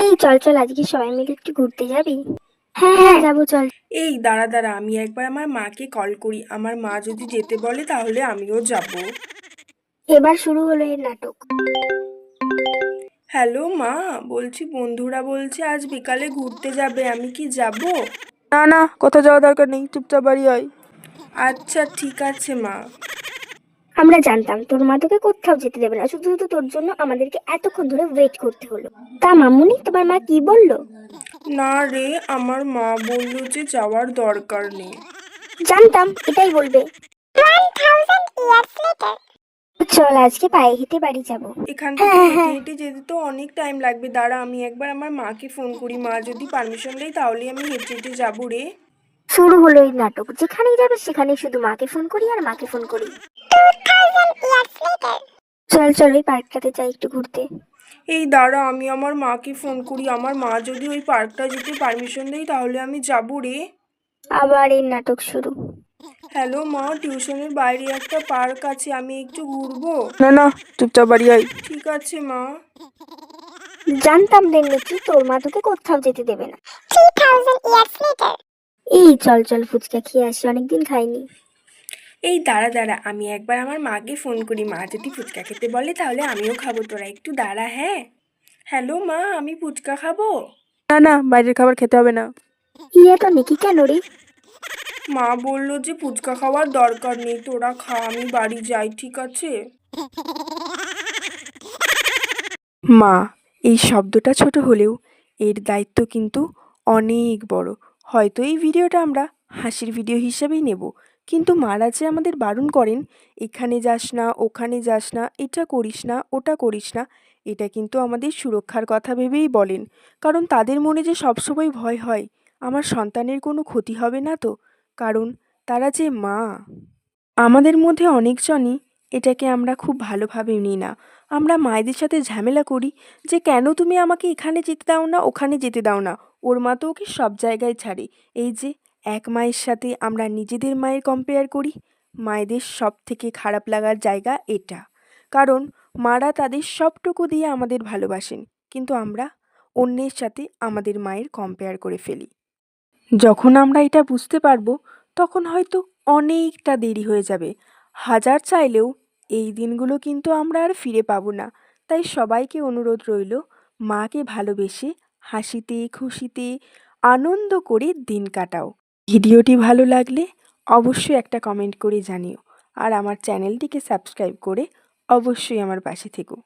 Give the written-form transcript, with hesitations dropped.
এই চল চল, আজকে সবাই মিলে একটু ঘুরতে যাবি? হ্যাঁ হ্যাঁ যাবো, চল। এই দাঁড়া দাঁড়া, আমি একবার আমার মাকে কল করি। আমার মা যদি যেতে বলে তাহলে আমিও যাব। এবার শুরু হলো এর নাটক। হ্যালো মা, বলছি বন্ধুরা বলছে আজ বিকালে ঘুরতে যাবে, আমি কি যাব? না না, কোথাও যাওয়া দরকার নেই, চুপচাপ বাড়ি আয়। আচ্ছা ঠিক আছে মা। আমরা জানতাম তোর মা তোকে কোথাও যেতে দেবে না, শুধু শুধু তোর জন্য আমাদেরকে এতক্ষণ ধরে ওয়েট করতে হলো। তা মামুনি, তোমার মা কি বললো? না রে, আমার মা বললো যে যাওয়ার দরকার নেই। জানতাম এটাই বলবে। চল আজকে পায়ে হেঁটে বাড়ি যাবো। এখান হ্যাঁ থেকে হ্যাঁ হেঁটে হ্যাঁ। হেঁটে যেতে তো অনেক টাইম লাগবে। দাঁড়া, আমি একবার আমার মাকে ফোন করি। মা যদি পারমিশন দেয় তাহলে আমি হেঁটে হেঁটে যাবো রে। শুরু হলো এই নাটক, যেখানেই যাবে সেখানেই শুধু মাকে ফোন করি আর মাকে ফোন করি। চল চল, ওই পার্কটাতে যাই একটু ঘুরতে। এই দাঁড়া, আমি আমার মাকে ফোন করি। আমার মা যদি ওই পার্কটা যেতে পারমিশন দেয় তাহলে আমি যাবো রে। আবার এই নাটক শুরু। হ্যালো মা, টিউশনের বাইরে একটা পার্ক আছে, আমি একটু ঘুরবো। না না, চুপচাপ বাড়ি আয়। ঠিক আছে মা। জানতাম রে নাকি তোর মা তোকে কোথাও যেতে দেবে না। এই চল চল, ফুচকা খেয়ে আসি, অনেকদিন খাইনি। এই দাঁড়া দাঁড়া, আমি একবার আমার মাকে ফোন করি। মা যদি ফুচকা খেতে বলে তাহলে আমিও খাবো, তোরা একটু দাঁড়া। হ্যাঁ, হ্যালো মা, আমি ফুচকা খাবো। না না, বাইরের খাবার খেতে হবে না। ইয়ে তো নেকি কেন রে? মা বললো যে ফুচকা খাওয়ার দরকার নেই, তোরা খা, আমি বাড়ি যাই, ঠিক আছে? মা, এই শব্দটা ছোট হলেও এর দায়িত্ব কিন্তু অনেক বড়। হয়তো এই ভিডিওটা আমরা হাসির ভিডিও হিসেবেই নেব, কিন্তু মারা যে আমাদের বারণ করেন, এখানে যাস না, ওখানে যাস না, এটা করিস না, ওটা করিস না, এটা কিন্তু আমাদের সুরক্ষার কথা ভেবেই বলেন। কারণ তাদের মনে যে সবসময় ভয় হয় আমার সন্তানের কোনো ক্ষতি হবে না তো, কারণ তারা যে মা। আমাদের মধ্যে অনেকজনই এটাকে আমরা খুব ভালোভাবে নিই না। আমরা মায়েদের সাথে ঝামেলা করি যে কেন তুমি আমাকে এখানে যেতে দাও না, ওখানে যেতে দাও না। ওর মা তো ওকে সব জায়গায় ছাড়ে। এই যে এক মায়ের সাথে আমরা নিজেদের মায়ের কম্পেয়ার করি, মায়েদের সব থেকে খারাপ লাগার জায়গা এটা। কারণ মারা তাদের সবটুকু দিয়ে আমাদের ভালোবাসেন, কিন্তু আমরা অন্যের সাথে আমাদের মায়ের কম্পেয়ার করে ফেলি। যখন আমরা এটা বুঝতে পারবো তখন হয়তো অনেকটা দেরি হয়ে যাবে। হাজার চাইলেও এই দিনগুলো কিন্তু আমরা আর ফিরে পাবো না। তাই সবাইকে অনুরোধ রইল, মাকে ভালোবেসে হাসিতে খুশিতে আনন্দ করে দিন কাটাও। ভিডিওটি ভালো লাগলে অবশ্যই একটা কমেন্ট করে জানিও, আর আমার চ্যানেলটিকে সাবস্ক্রাইব করে অবশ্যই আমার পাশে থেকো।